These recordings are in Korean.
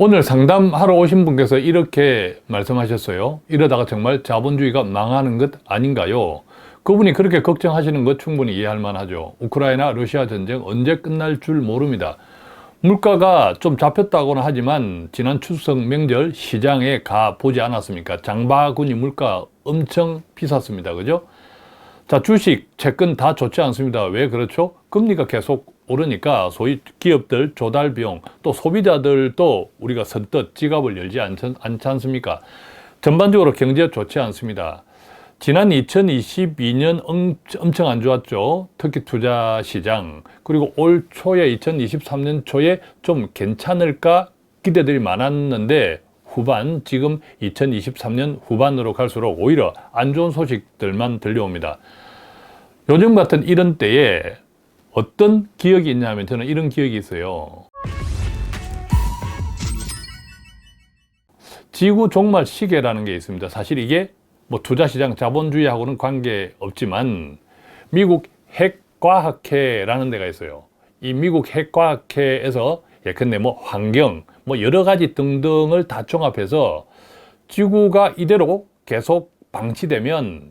오늘 상담하러 오신 분께서 이렇게 말씀하셨어요. 이러다가 정말 자본주의가 망하는 것 아닌가요? 그분이 그렇게 걱정하시는 것 충분히 이해할 만하죠. 우크라이나 러시아 전쟁 언제 끝날 줄 모릅니다. 물가가 좀 잡혔다고는 하지만 지난 추석 명절 시장에 가 보지 않았습니까? 장바구니 물가 엄청 비쌌습니다. 그죠? 자, 주식, 채권 다 좋지 않습니다. 왜 그렇죠? 금리가 계속 오르니까 소위 기업들 조달 비용, 또 소비자들도 우리가 선뜻 지갑을 열지 않지 않습니까? 전반적으로 경제 좋지 않습니다. 지난 2022년 엄청 안 좋았죠. 특히 투자 시장. 그리고 올 초에 2023년 초에 좀 괜찮을까 기대들이 많았는데 후반, 지금 2023년 후반으로 갈수록 오히려 안 좋은 소식들만 들려옵니다. 요즘 같은 이런 때에 어떤 기억이 있냐면 저는 이런 기억이 있어요. 지구 종말 시계라는 게 있습니다. 사실 이게 뭐 투자시장 자본주의하고는 관계없지만 미국 핵과학회라는 데가 있어요. 이 미국 핵과학회에서 예컨대 뭐 환경, 뭐 여러 가지 등등을 다 종합해서 지구가 이대로 계속 방치되면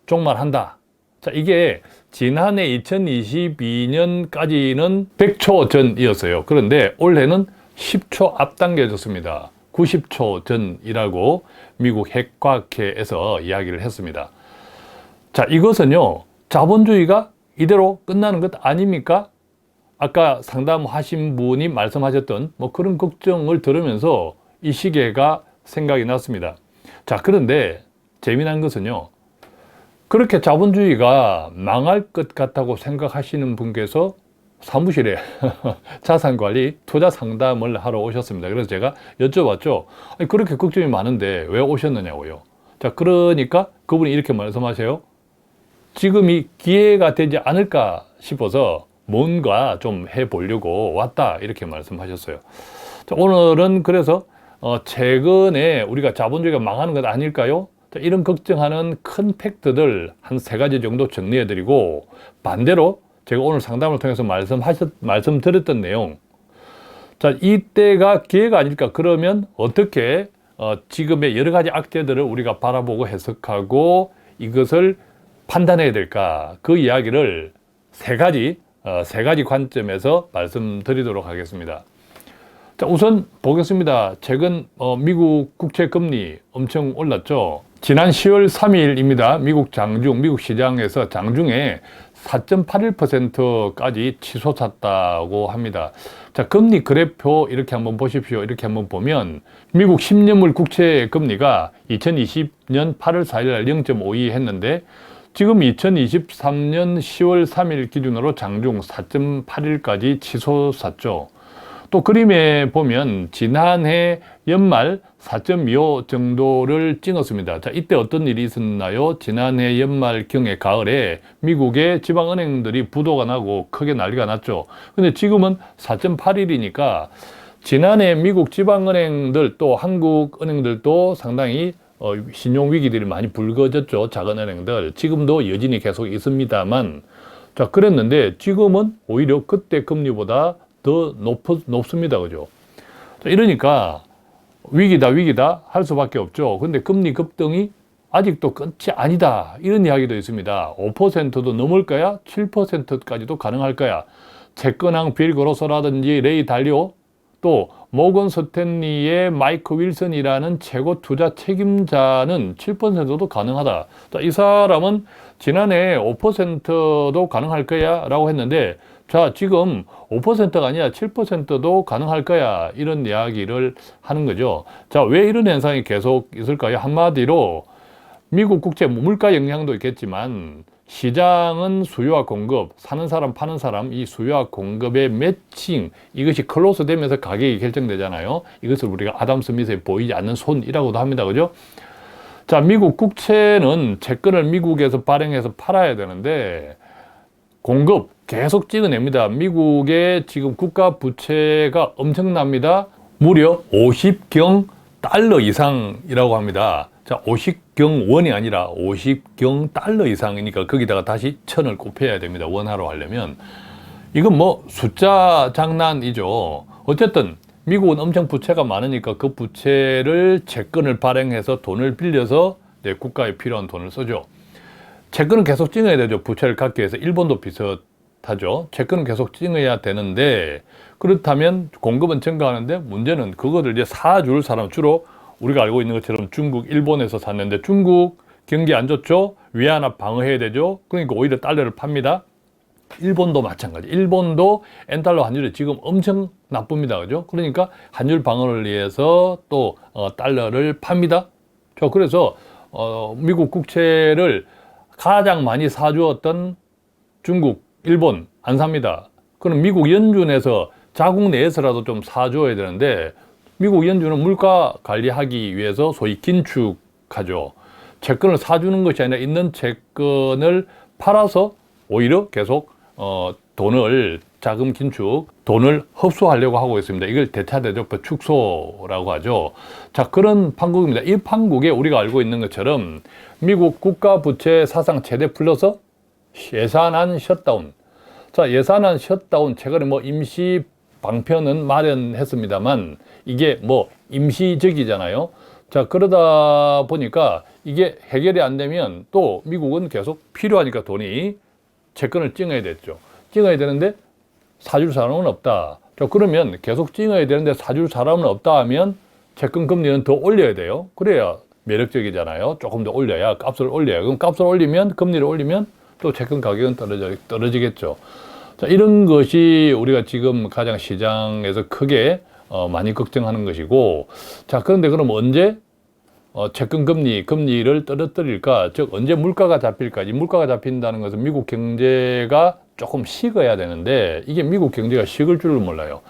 종말한다. 자, 이게 지난해 2022년까지는 100초 전이었어요. 그런데 올해는 10초 앞당겨졌습니다. 90초 전이라고 미국 핵과학회에서 이야기를 했습니다. 자, 이것은요, 자본주의가 이대로 끝나는 것 아닙니까? 아까 상담하신 분이 말씀하셨던 뭐 그런 걱정을 들으면서 이 시계가 생각이 났습니다. 자, 그런데 재미난 것은요, 그렇게 자본주의가 망할 것 같다고 생각하시는 분께서 사무실에 자산관리 투자 상담을 하러 오셨습니다. 그래서 제가 여쭤봤죠. 아니, 그렇게 걱정이 많은데 왜 오셨느냐고요. 자, 그러니까 그분이 이렇게 말씀하세요. 지금이 기회가 되지 않을까 싶어서 뭔가 좀 해보려고 왔다. 이렇게 말씀하셨어요. 자, 오늘은 그래서 최근에 우리가 자본주의가 망하는 것 아닐까요? 자, 이런 걱정하는 큰 팩트들 한 3가지 정도 정리해드리고, 반대로 제가 오늘 상담을 통해서 말씀드렸던 내용, 자, 이때가 기회가 아닐까. 그러면 어떻게 지금의 여러 가지 악재들을 우리가 바라보고 해석하고 이것을 판단해야 될까, 그 이야기를 3가지 관점에서 말씀드리도록 하겠습니다. 자, 우선 보겠습니다. 최근 미국 국채 금리 엄청 올랐죠. 지난 10월 3일입니다. 미국 시장에서 장중에 4.81%까지 치솟았다고 합니다. 자, 금리 그래프 이렇게 한번 보십시오. 이렇게 한번 보면 미국 10년물 국채 금리가 2020년 8월 4일 날 0.52 했는데 지금 2023년 10월 3일 기준으로 장중 4.81까지 치솟았죠. 또 그림에 보면 지난해 연말 4.25 정도를 찍었습니다. 자, 이때 어떤 일이 있었나요? 지난해 연말경에 가을에 미국의 지방은행들이 부도가 나고 크게 난리가 났죠. 근데 지금은 4.81이니까 지난해 미국 지방은행들 또 한국 은행들도 상당히 신용위기들이 많이 불거졌죠. 작은 은행들. 지금도 여전히 계속 있습니다만, 자, 그랬는데 지금은 오히려 그때 금리보다 더 높습니다. 그죠? 자, 이러니까 위기다 할 수밖에 없죠. 근데 금리 급등이 아직도 끝이 아니다. 이런 이야기도 있습니다. 5%도 넘을까야? 7%까지도 가능할까야? 채권왕 빌 그로서라든지 레이 달리오, 또 모건 스탠리의 마이크 윌슨이라는 최고 투자 책임자는 7%도 가능하다. 자, 이 사람은 지난해 5%도 가능할 거야 라고 했는데, 자, 지금 5%가 아니라 7%도 가능할 거야, 이런 이야기를 하는 거죠. 자, 왜 이런 현상이 계속 있을까요? 한마디로 미국 국채 물가 영향도 있겠지만 시장은 수요와 공급, 사는 사람 파는 사람, 이 수요와 공급의 매칭, 이것이 클로스 되면서 가격이 결정되잖아요. 이것을 우리가 아담 스미스의 보이지 않는 손이라고도 합니다. 그죠? 자, 미국 국채는 채권을 미국에서 발행해서 팔아야 되는데 공급 계속 찍어냅니다. 미국의 지금 국가 부채가 엄청납니다. 무려 50경 달러 이상이라고 합니다. 자, 50경 원이 아니라 50경 달러 이상이니까 거기다가 다시 천을 곱해야 됩니다. 원화로 하려면. 이건 뭐 숫자 장난이죠. 어쨌든 미국은 엄청 부채가 많으니까 그 부채를 채권을 발행해서 돈을 빌려서 국가에 필요한 돈을 쓰죠. 채권은 계속 찍어야 되죠. 부채를 갚기 위해서. 일본도 비슷하죠. 채권은 계속 찍어야 되는데, 그렇다면 공급은 증가하는데 문제는 그거를 이제 사줄 사람, 주로 우리가 알고 있는 것처럼 중국, 일본에서 샀는데 중국 경기 안 좋죠? 위안화 방어해야 되죠? 그러니까 오히려 달러를 팝니다. 일본도 마찬가지. 일본도 엔달러 환율이 지금 엄청 나쁩니다. 그죠? 그러니까 환율 방어를 위해서 또 달러를 팝니다. 그래서 미국 국채를 가장 많이 사주었던 중국, 일본 안 삽니다. 그럼 미국 연준에서 자국 내에서라도 좀 사줘야 되는데, 미국 연준은 물가 관리하기 위해서 소위 긴축하죠. 채권을 사주는 것이 아니라 있는 채권을 팔아서 오히려 계속 돈을, 자금 긴축, 돈을 흡수하려고 하고 있습니다. 이걸 대차대조법 축소라고 하죠. 자, 그런 판국입니다. 이 판국에 우리가 알고 있는 것처럼 미국 국가 부채 사상 최대 플러스 예산안 셧다운. 자, 예산안 셧다운, 최근에 뭐 임시 방편은 마련했습니다만 이게 뭐 임시적이잖아요. 자, 그러다 보니까 이게 해결이 안 되면 또 미국은 계속 필요하니까 돈이 채권을 찍어야 됐죠. 찍어야 되는데 사줄 사람은 없다. 자, 그러면 계속 찍어야 되는데 사줄 사람은 없다 하면 채권 금리는 더 올려야 돼요. 그래야 매력적이잖아요. 조금 더 올려야, 값을 올려야. 그럼 값을 올리면, 금리를 올리면 또 채권 가격은 떨어지겠죠. 자, 이런 것이 우리가 지금 가장 시장에서 크게 많이 걱정하는 것이고, 자, 그런데 그럼 언제 채권 금리를 떨어뜨릴까? 즉, 언제 물가가 잡힐까? 이 물가가 잡힌다는 것은 미국 경제가 조금 식어야 되는데, 이게 미국 경제가 식을 줄을 몰라요.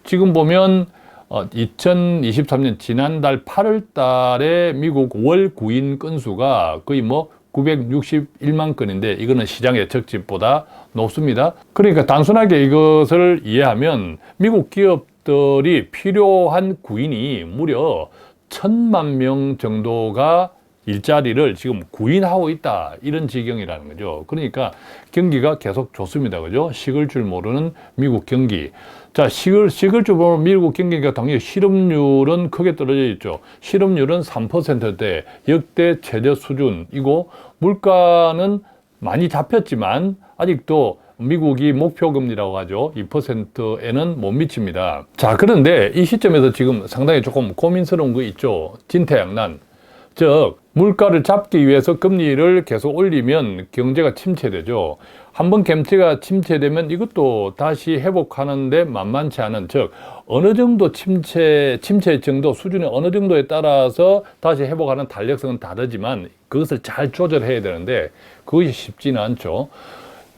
지금 보면 2023년 지난달 8월 달에 미국 월 구인 건수가 거의 뭐 961만 건인데, 이거는 시장 예측치보다 높습니다. 그러니까 단순하게 이것을 이해하면 미국 기업들이 필요한 구인이 무려 1,000만 명 정도가 일자리를 지금 구인하고 있다, 이런 지경이라는 거죠. 그러니까 경기가 계속 좋습니다. 그죠? 식을 줄 모르는 미국 경기. 자, 식을 줄 모르는 미국 경기가 당연히 실업률은 크게 떨어져 있죠. 실업률은 3%대 역대 최저 수준이고, 물가는 많이 잡혔지만 아직도 미국이 목표 금리라고 하죠. 2%에는 못 미칩니다. 자, 그런데 이 시점에서 지금 상당히 조금 고민스러운 거 있죠. 진퇴양난. 즉, 물가를 잡기 위해서 금리를 계속 올리면 경제가 침체되죠. 한번 경제가 침체되면 이것도 다시 회복하는데 만만치 않은, 즉 어느 정도 침체 정도 수준이 어느 정도에 따라서 다시 회복하는 탄력성은 다르지만 그것을 잘 조절해야 되는데 그것이 쉽지는 않죠.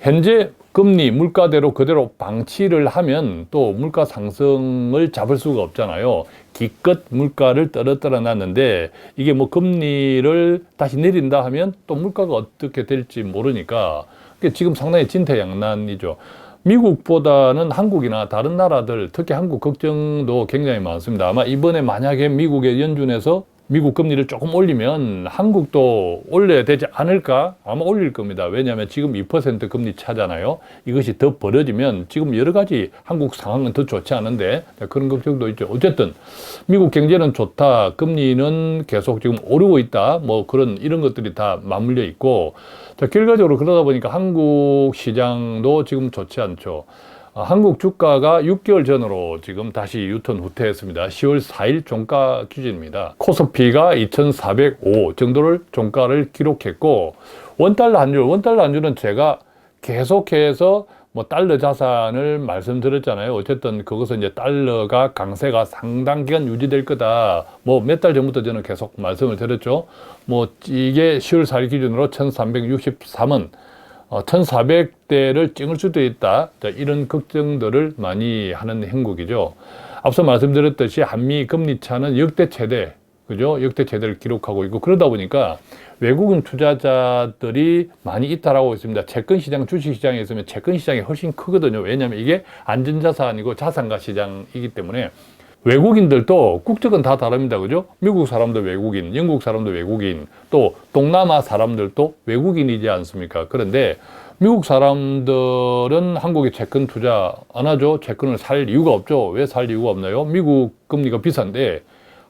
현재 금리 물가대로 그대로 방치를 하면 또 물가 상승을 잡을 수가 없잖아요. 기껏 물가를 떨어뜨려 놨는데 이게 뭐 금리를 다시 내린다 하면 또 물가가 어떻게 될지 모르니까 지금 상당히 진퇴양난이죠. 미국보다는 한국이나 다른 나라들, 특히 한국 걱정도 굉장히 많습니다. 아마 이번에 만약에 미국의 연준에서 미국 금리를 조금 올리면 한국도 올려야 되지 않을까? 아마 올릴 겁니다. 왜냐하면 지금 2% 금리 차잖아요. 이것이 더 벌어지면 지금 여러 가지 한국 상황은 더 좋지 않은데 그런 걱정도 있죠. 어쨌든 미국 경제는 좋다. 금리는 계속 지금 오르고 있다. 뭐 이런 것들이 다 맞물려 있고, 자, 결과적으로 그러다 보니까 한국 시장도 지금 좋지 않죠. 한국 주가가 6개월 전으로 지금 다시 유턴 후퇴했습니다. 10월 4일 종가 기준입니다. 코스피가 2,405 정도를 종가를 기록했고, 원달러 환율은 제가 계속해서 뭐 달러 자산을 말씀드렸잖아요. 어쨌든 그것은 이제 달러가 강세가 상당 기간 유지될 거다. 뭐 몇 달 전부터 저는 계속 말씀을 드렸죠. 뭐 이게 10월 4일 기준으로 1,363원 1,400대를 찍을 수도 있다. 자, 이런 걱정들을 많이 하는 행국이죠. 앞서 말씀드렸듯이 한미 금리 차는 역대 최대, 그죠? 역대 최대를 기록하고 있고, 그러다 보니까 외국인 투자자들이 많이 이탈하고 있습니다. 채권 시장, 주식 시장에 있으면 채권 시장이 훨씬 크거든요. 왜냐하면 이게 안전자산이고 자산가 시장이기 때문에. 외국인들도 국적은 다 다릅니다. 그죠? 미국 사람도 외국인, 영국 사람도 외국인, 또 동남아 사람들도 외국인이지 않습니까? 그런데 미국 사람들은 한국에 채권 투자 안 하죠. 채권을 살 이유가 없죠. 왜 살 이유가 없나요? 미국 금리가 비싼데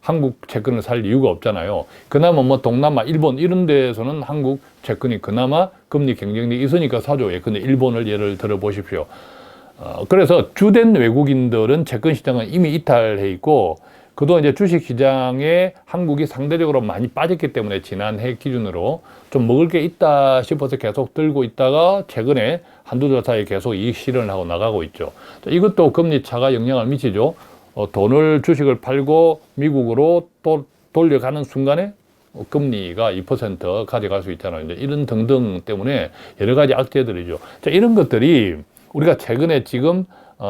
한국 채권을 살 이유가 없잖아요. 그나마 뭐 동남아, 일본 이런 데에서는 한국 채권이 그나마 금리 경쟁력이 있으니까 사죠. 예, 근데 일본을 예를 들어 보십시오. 그래서 주된 외국인들은 채권 시장은 이미 이탈해 있고, 그동안 이제 주식 시장에 한국이 상대적으로 많이 빠졌기 때문에 지난해 기준으로 좀 먹을 게 있다 싶어서 계속 들고 있다가 최근에 한두 달 사이에 계속 이익 실현을 하고 나가고 있죠. 이것도 금리 차가 영향을 미치죠. 돈을 주식을 팔고 미국으로 또 돌려가는 순간에 금리가 2% 가져갈 수 있잖아요. 이제 이런 등등 때문에 여러 가지 악재들이죠. 자, 이런 것들이 우리가 최근에 지금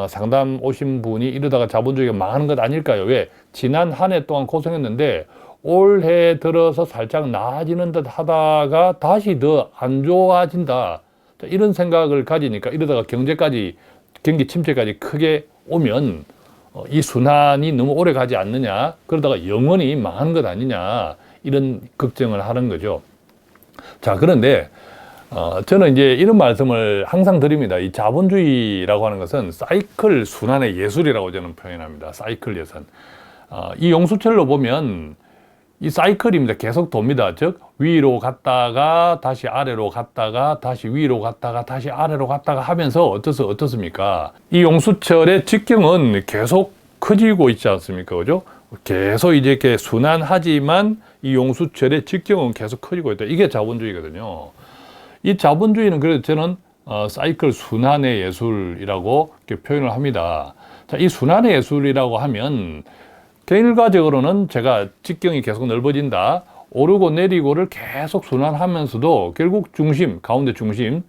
상담 오신 분이 이러다가 자본주의가 망하는 것 아닐까요? 왜? 지난 한 해 동안 고생했는데 올해 들어서 살짝 나아지는 듯 하다가 다시 더 안 좋아진다. 자, 이런 생각을 가지니까 이러다가 경기 침체까지 크게 오면 이 순환이 너무 오래 가지 않느냐. 그러다가 영원히 망하는 것 아니냐. 이런 걱정을 하는 거죠. 자, 그런데 저는 이제 이런 말씀을 항상 드립니다. 이 자본주의라고 하는 것은 사이클 순환의 예술이라고 저는 표현합니다. 사이클 예선. 이 용수철로 보면 이 사이클입니다. 계속 돕니다. 즉 위로 갔다가 다시 아래로 갔다가 다시 위로 갔다가 다시 아래로 갔다가 하면서 어떻습니까? 이 용수철의 직경은 계속 커지고 있지 않습니까? 그죠? 계속 이제 이렇게 순환하지만 이 용수철의 직경은 계속 커지고 있다. 이게 자본주의거든요. 이 자본주의는 그래서 저는 사이클 순환의 예술이라고 이렇게 표현을 합니다. 자, 이 순환의 예술이라고 하면 결과적으로는 제가 직경이 계속 넓어진다. 오르고 내리고를 계속 순환하면서도 결국 가운데 중심은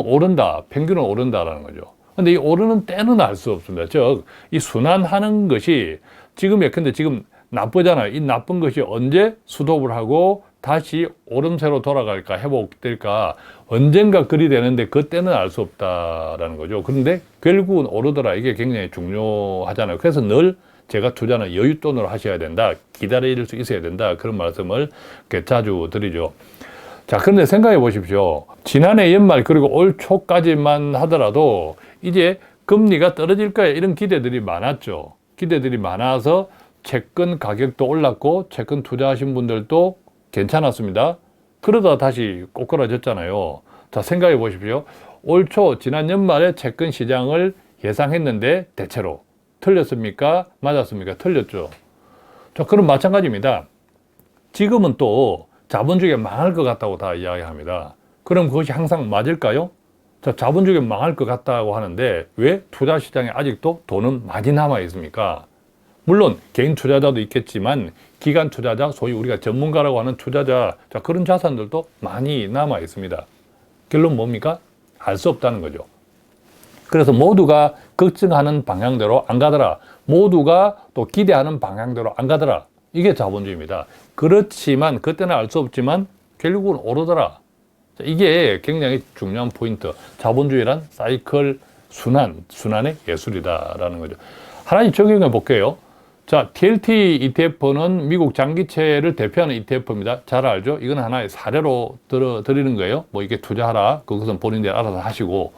오른다. 평균은 오른다라는 거죠. 근데 이 오르는 때는 알 수 없습니다. 즉, 이 순환하는 것이 근데 지금 나쁘잖아요. 이 나쁜 것이 언제 스톱을 하고 다시 오름세로 돌아갈까, 회복될까, 언젠가 그리 되는데 그때는 알 수 없다라는 거죠. 그런데 결국은 오르더라. 이게 굉장히 중요하잖아요. 그래서 늘 제가 투자는 여윳돈으로 하셔야 된다. 기다릴 수 있어야 된다. 그런 말씀을 자주 드리죠. 자, 그런데 생각해 보십시오. 지난해 연말 그리고 올 초까지만 하더라도 이제 금리가 떨어질 거야. 이런 기대들이 많았죠. 기대들이 많아서 채권 가격도 올랐고 채권 투자하신 분들도 괜찮았습니다. 그러다 다시 꼬꾸라졌잖아요. 자, 생각해 보십시오. 올 초 지난 연말에 채권 시장을 예상했는데 대체로 틀렸습니까? 맞았습니까? 틀렸죠. 자, 그럼 마찬가지입니다. 지금은 또 자본주의가 망할 것 같다고 다 이야기합니다. 그럼 그것이 항상 맞을까요? 자, 자본주의가 망할 것 같다고 하는데 왜 투자 시장에 아직도 돈은 많이 남아 있습니까? 물론 개인 투자자도 있겠지만 기관 투자자, 소위 우리가 전문가라고 하는 투자자, 자, 그런 자산들도 많이 남아 있습니다. 결론 뭡니까? 알 수 없다는 거죠. 그래서 모두가 걱정하는 방향대로 안 가더라. 모두가 또 기대하는 방향대로 안 가더라. 이게 자본주의입니다. 그렇지만 그때는 알 수 없지만 결국은 오르더라. 이게 굉장히 중요한 포인트. 자본주의란 사이클 순환의 예술이다라는 거죠. 하나씩 적용해 볼게요. 자, TLT ETF는 미국 장기채를 대표하는 ETF입니다. 잘 알죠? 이건 하나의 사례로 드리는 거예요. 뭐 이게 투자하라. 그것은 본인들이 알아서 하시고.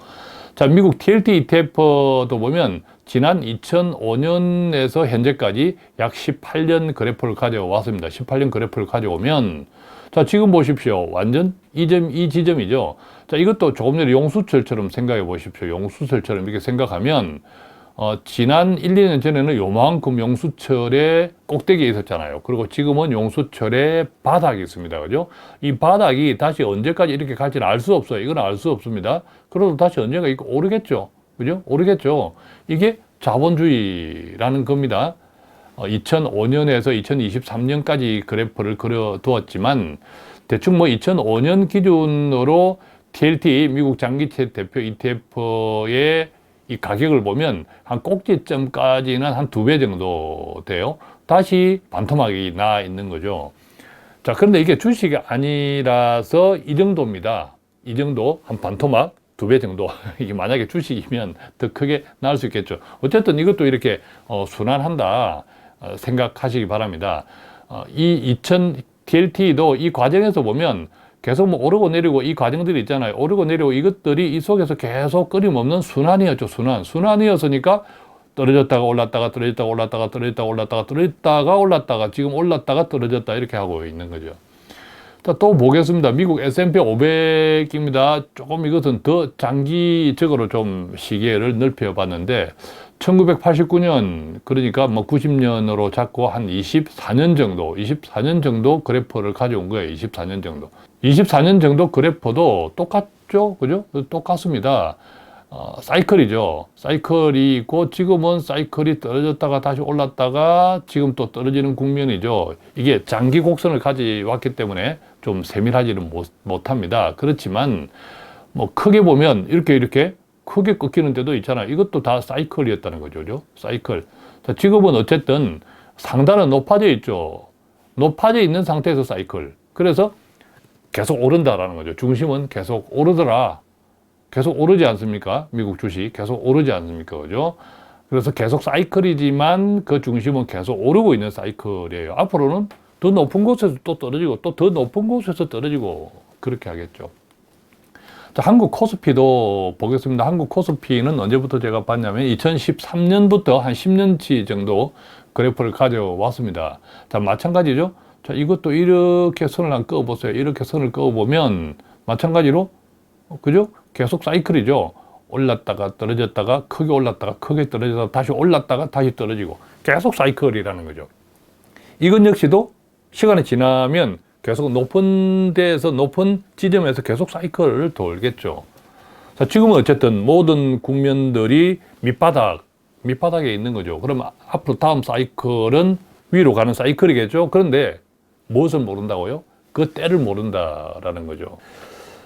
자, 미국 TLT ETF도 보면 지난 2005년에서 현재까지 약 18년 그래프를 가져왔습니다. 18년 그래프를 가져오면 자, 지금 보십시오. 완전 이 지점이죠. 자, 이것도 조금 전에 용수철처럼 생각해 보십시오. 용수철처럼 이렇게 생각하면 지난 1, 2년 전에는 요만큼 용수철의 꼭대기에 있었잖아요. 그리고 지금은 용수철의 바닥이 있습니다. 그죠? 이 바닥이 다시 언제까지 이렇게 갈지는 알 수 없어요. 이건 알 수 없습니다. 그래도 다시 언젠가 이거 오르겠죠. 그죠? 오르겠죠. 이게 자본주의라는 겁니다. 2005년에서 2023년까지 그래프를 그려두었지만 대충 뭐 2005년 기준으로 TLT 미국 장기채 대표 ETF의 이 가격을 보면 한 꼭지점까지는 한 2배 정도 돼요. 다시 반토막이 나 있는 거죠. 자, 그런데 이게 주식이 아니라서 이 정도입니다. 이 정도, 한 반토막, 2배 정도. 이게 만약에 주식이면 더 크게 나올 수 있겠죠. 어쨌든 이것도 이렇게 순환한다 생각하시기 바랍니다. TLT도 이 과정에서 보면 계속 뭐 오르고 내리고 이 과정들이 있잖아요. 오르고 내리고 이것들이 이 속에서 계속 끊임없는 순환이었죠. 순환이었으니까 떨어졌다가 올랐다가 떨어졌다가 올랐다가 떨어졌다가 올랐다가 떨어졌다가 올랐다가 지금 올랐다가 떨어졌다 이렇게 하고 있는 거죠. 자, 또 보겠습니다. 미국 S&P 500입니다. 조금 이것은 더 장기적으로 좀 시계를 넓혀 봤는데 1989년 그러니까 뭐 90년으로 잡고 한 24년 정도 그래프를 가져온 거예요. 24년 정도. 24년 정도 그래프도 똑같죠? 그죠? 똑같습니다. 사이클이죠. 사이클이 있고 지금은 사이클이 떨어졌다가 다시 올랐다가 지금 또 떨어지는 국면이죠. 이게 장기 곡선을 가져왔기 때문에 좀 세밀하지는 못합니다. 그렇지만 뭐 크게 보면 이렇게 크게 꺾이는 데도 있잖아요. 이것도 다 사이클이었다는 거죠. 그죠? 사이클. 자, 지금은 어쨌든 상단은 높아져 있죠. 높아져 있는 상태에서 사이클. 그래서 계속 오른다라는 거죠. 중심은 계속 오르더라. 계속 오르지 않습니까? 미국 주식 계속 오르지 않습니까? 그죠? 그래서 계속 사이클이지만 그 중심은 계속 오르고 있는 사이클이에요. 앞으로는 더 높은 곳에서 또 떨어지고 또 더 높은 곳에서 떨어지고 그렇게 하겠죠. 자, 한국 코스피도 보겠습니다. 한국 코스피는 언제부터 제가 봤냐면 2013년부터 한 10년치 정도 그래프를 가져왔습니다. 자, 마찬가지죠. 자, 이것도 이렇게 선을 한번 그어보세요. 이렇게 선을 그어보면 마찬가지로 그죠? 계속 사이클이죠. 올랐다가 떨어졌다가 크게 올랐다가 크게 떨어졌다가 다시 올랐다가 다시 떨어지고 계속 사이클이라는 거죠. 이건 역시도 시간이 지나면 계속 높은 데에서 높은 지점에서 계속 사이클을 돌겠죠. 자, 지금은 어쨌든 모든 국면들이 밑바닥에 있는 거죠. 그러면 앞으로 다음 사이클은 위로 가는 사이클이겠죠. 그런데 무엇을 모른다고요? 그 때를 모른다라는 거죠.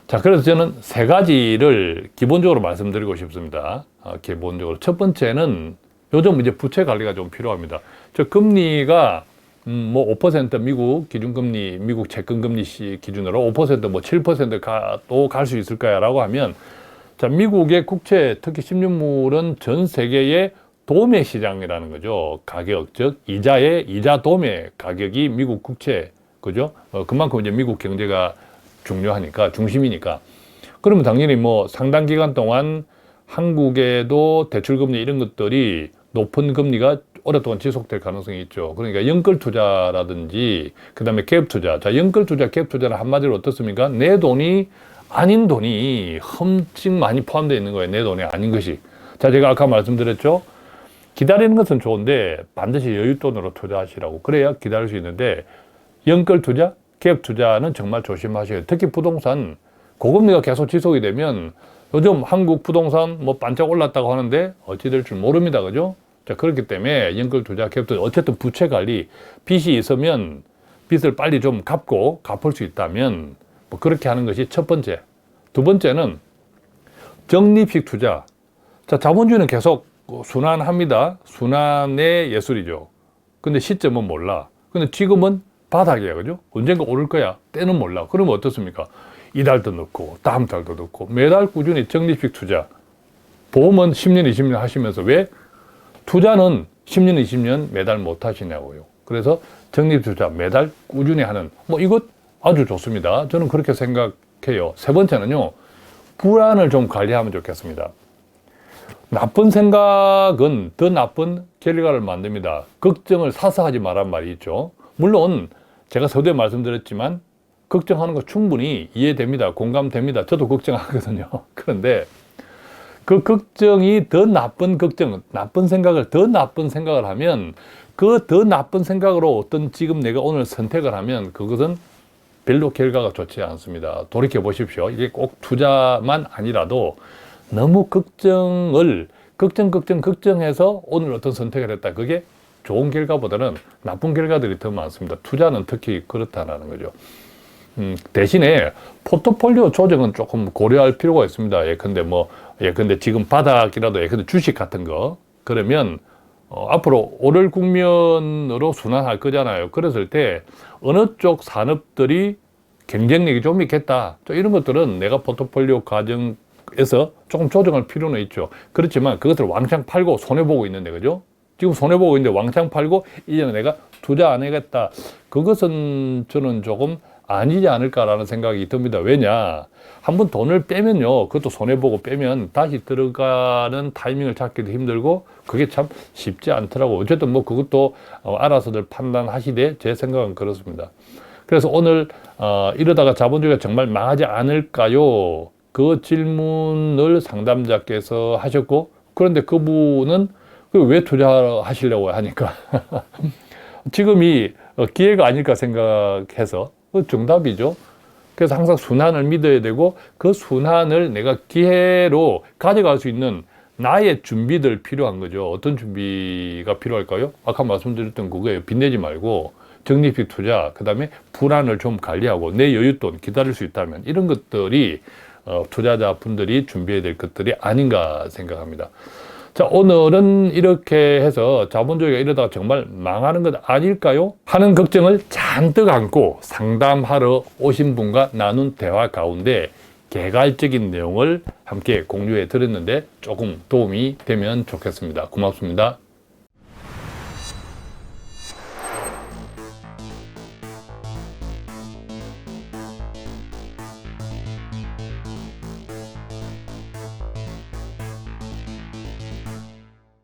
자, 그래서 저는 세 가지를 기본적으로 말씀드리고 싶습니다. 기본적으로. 첫 번째는 요즘 이제 부채 관리가 좀 필요합니다. 저 금리가 뭐 5% 미국 기준금리, 미국 채권금리 기준으로 5% 뭐 7%도 갈 수 있을까라고 하면 자, 미국의 국채, 특히 10년물은 전 세계의 도매 시장이라는 거죠. 가격, 즉 이자 도매 가격이 미국 국채, 그죠? 그만큼 이제 미국 경제가 중요하니까, 중심이니까. 그러면 당연히 뭐 상당 기간 동안 한국에도 대출금리 이런 것들이 높은 금리가 오랫동안 지속될 가능성이 있죠. 그러니까 연끌 투자라든지 그 다음에 갭 투자. 자, 연끌 투자, 갭 투자는 한마디로 어떻습니까? 내 돈이 아닌 돈이 흠찍 많이 포함되어 있는 거예요. 내 돈이 아닌 것이. 자, 제가 아까 말씀드렸죠. 기다리는 것은 좋은데 반드시 여윳돈으로 투자하시라고. 그래야 기다릴 수 있는데 연끌 투자, 갭 투자는 정말 조심하셔야. 특히 부동산 고금리가 계속 지속이 되면 요즘 한국 부동산 뭐 반짝 올랐다고 하는데 어찌 될 줄 모릅니다. 그죠? 자, 그렇기 때문에 연끌 투자, 갭 투자, 어쨌든 부채 관리, 빚이 있으면 빚을 빨리 좀 갚을 수 있다면 뭐 그렇게 하는 것이 첫 번째. 두 번째는 적립식 투자. 자, 자본주의는 계속 순환합니다. 순환의 예술이죠. 근데 시점은 몰라. 근데 지금은 바닥이야, 그죠? 언젠가 오를 거야. 때는 몰라. 그러면 어떻습니까? 이달도 넣고, 다음 달도 넣고, 매달 꾸준히 적립식 투자. 보험은 10년, 20년 하시면서 왜 투자는 10년, 20년 매달 못 하시냐고요. 그래서 적립 투자 매달 꾸준히 하는, 뭐 이것 아주 좋습니다. 저는 그렇게 생각해요. 세 번째는요, 불안을 좀 관리하면 좋겠습니다. 나쁜 생각은 더 나쁜 결과를 만듭니다. 걱정을 사서 하지 말란 말이 있죠. 물론 제가 서두에 말씀드렸지만 걱정하는 거 충분히 이해됩니다. 공감됩니다. 저도 걱정하거든요. 그런데 그 걱정이 더 나쁜 걱정, 나쁜 생각을 더 나쁜 생각을 하면 그 더 나쁜 생각으로 어떤 지금 내가 오늘 선택을 하면 그것은 별로 결과가 좋지 않습니다. 돌이켜 보십시오. 이게 꼭 투자만 아니라도 너무 걱정해서 오늘 어떤 선택을 했다. 그게 좋은 결과보다는 나쁜 결과들이 더 많습니다. 투자는 특히 그렇다는 거죠. 대신에 포트폴리오 조정은 조금 고려할 필요가 있습니다. 예컨대 지금 바닥이라도 예컨대 주식 같은 거 그러면 앞으로 오를 국면으로 순환할 거잖아요. 그랬을 때 어느 쪽 산업들이 경쟁력이 좀 있겠다. 이런 것들은 내가 포트폴리오 과정에서 조금 조정할 필요는 있죠. 그렇지만 그것을 왕창 팔고 손해보고 있는데, 그죠? 지금 손해보고 있는데 왕창 팔고 이제는 내가 투자 안 하겠다. 그것은 저는 조금 아니지 않을까라는 생각이 듭니다. 왜냐? 한번 돈을 빼면요, 그것도 손해보고 빼면 다시 들어가는 타이밍을 찾기도 힘들고 그게 참 쉽지 않더라고. 어쨌든 뭐 그것도 알아서들 판단하시되 제 생각은 그렇습니다. 그래서 오늘 이러다가 자본주의가 정말 망하지 않을까요? 그 질문을 상담자께서 하셨고, 그런데 그분은 왜 투자하시려고 하니까 지금이 기회가 아닐까 생각해서 정답이죠. 그래서 항상 순환을 믿어야 되고 그 순환을 내가 기회로 가져갈 수 있는 나의 준비들 필요한 거죠. 어떤 준비가 필요할까요? 아까 말씀드렸던 그거예요. 빚내지 말고 적립식 투자, 그 다음에 불안을 좀 관리하고 내 여윳돈 기다릴 수 있다면 이런 것들이 투자자 분들이 준비해야 될 것들이 아닌가 생각합니다. 자, 오늘은 이렇게 해서 자본주의가 이러다가 정말 망하는 것 아닐까요? 하는 걱정을 잔뜩 안고 상담하러 오신 분과 나눈 대화 가운데 개괄적인 내용을 함께 공유해 드렸는데 조금 도움이 되면 좋겠습니다. 고맙습니다.